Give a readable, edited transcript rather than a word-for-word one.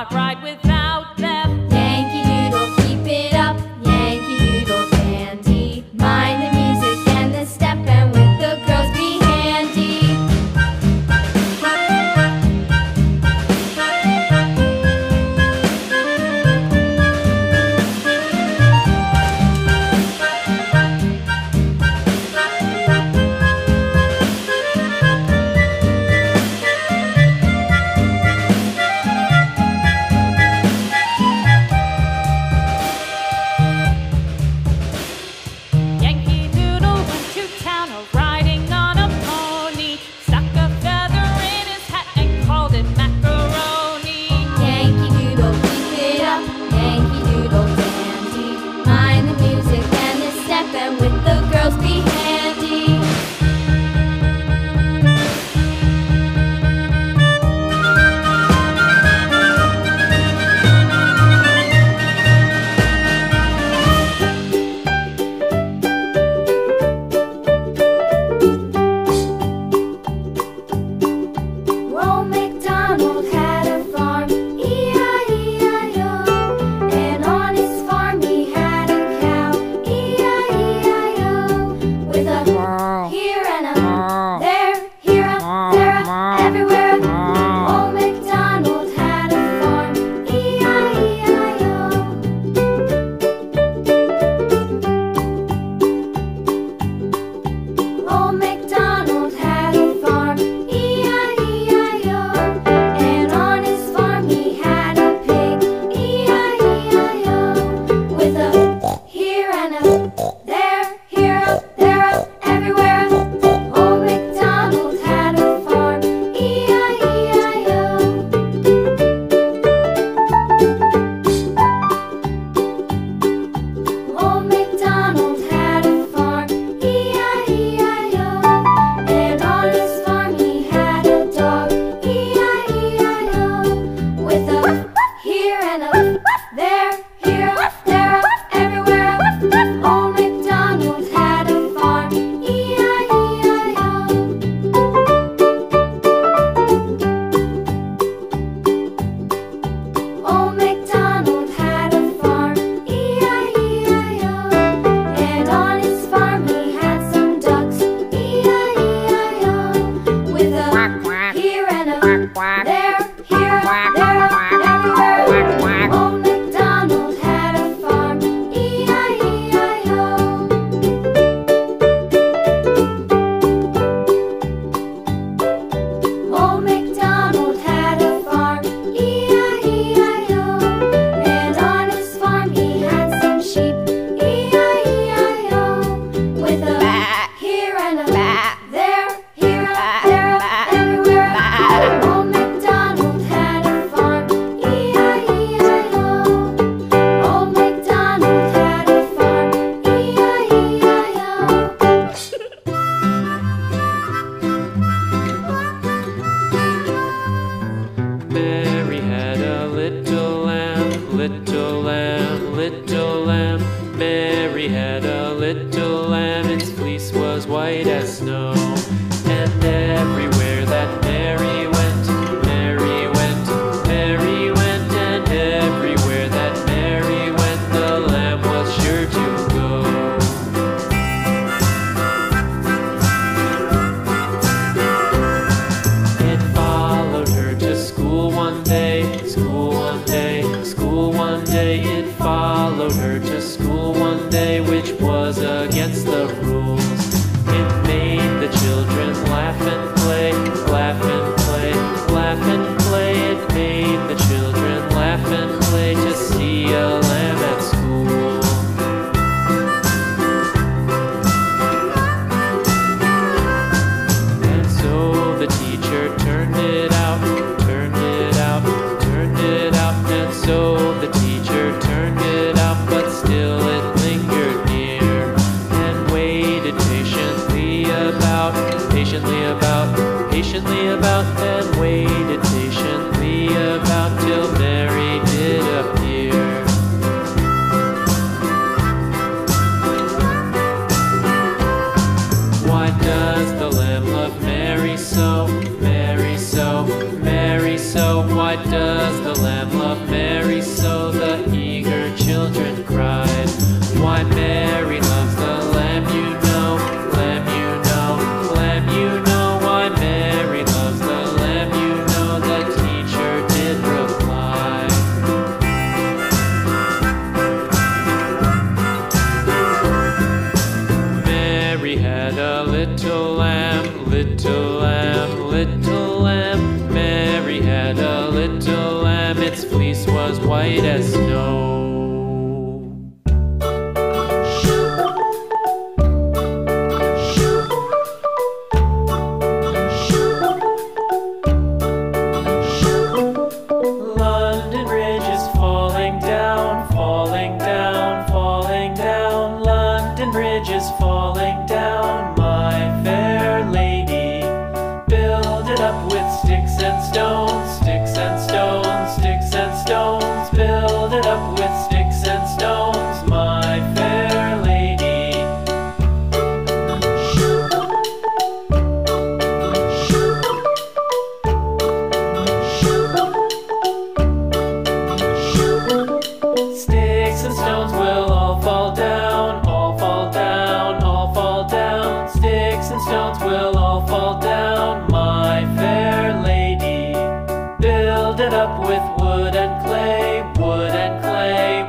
not ride without them. Yankee Doodle, keep it up, Yankee Doodle dandy. Mind the music and the step, and with the girls be handy. Yankee Doodle went to town riding on a pony, stuck a feather in his hat and called it macaroni. Yankee Doodle, keep it up, Yankee Doodle dandy. Mind the music and the step, and with the girls be handy. Old MacDonald had a farm, E-I-E-I-O. And on his farm he had a cow, E-I-E-I-O. With a here and a there, here a, there a, everywhere a. Old MacDonald had a farm, E-I-E-I-O. Old MacDonald had a farm, E-I-E-I-O. And on his farm he had a pig, E-I-E-I-O. With a here and a there, here a, there a, everywhere a. Old MacDonald had a farm, E-I-E-I-O. Old MacDonald had a farm, E-I-E-I-O. And on his farm he had a dog, E-I-E-I-O. With a here and a there, here a, there a, everywhere a. Old MacDonald had a farm, E-I-E-I-O. Old MacDonald had a farm, E-I-E-I-O. And on his farm he had some ducks, E-I-E-I-O. With a here and a there, here a, there a, everywhere a. Old MacDonald had a farm, E-I-E-I-O. Old MacDonald had a farm, E-I-E-I-O. And on his farm he had some sheep, E-I-E-I-O. With a here and a there, here a, there a, everywhere a. Old MacDonald had a farm, E-I-E-I-O. Old MacDonald had a farm, E-I-E-I-O. Mary had a little lamb, little lamb, little lamb. Mary had a little lamb, its fleece was white as snow. And everywhere that Mary went, Mary went, Mary went. And everywhere that Mary went, the lamb was sure to go. It followed her to school one day, school one day, school one day. It followed her to school one day, which was against the rules. It made the children laugh and play, laugh and play, laugh and play. It made the children laugh and play to see a lamb at school. And so the teacher turned it out, turned it out, turned it out. And so the teacher turned it out, but still it lingered near. And waited lamb, its fleece was white as snow. London Bridge is falling down, falling down, falling down. London Bridge is falling down, my fair lady. Build it up with sticks and stones, sticks and stones, sticks and stones. Build it up with sticks and stones, my fair lady. Sticks and stones will all fall down, all fall down, all fall down. Sticks and stones will all fall down, my fair lady. Build it up with wood and clay, wood and clay,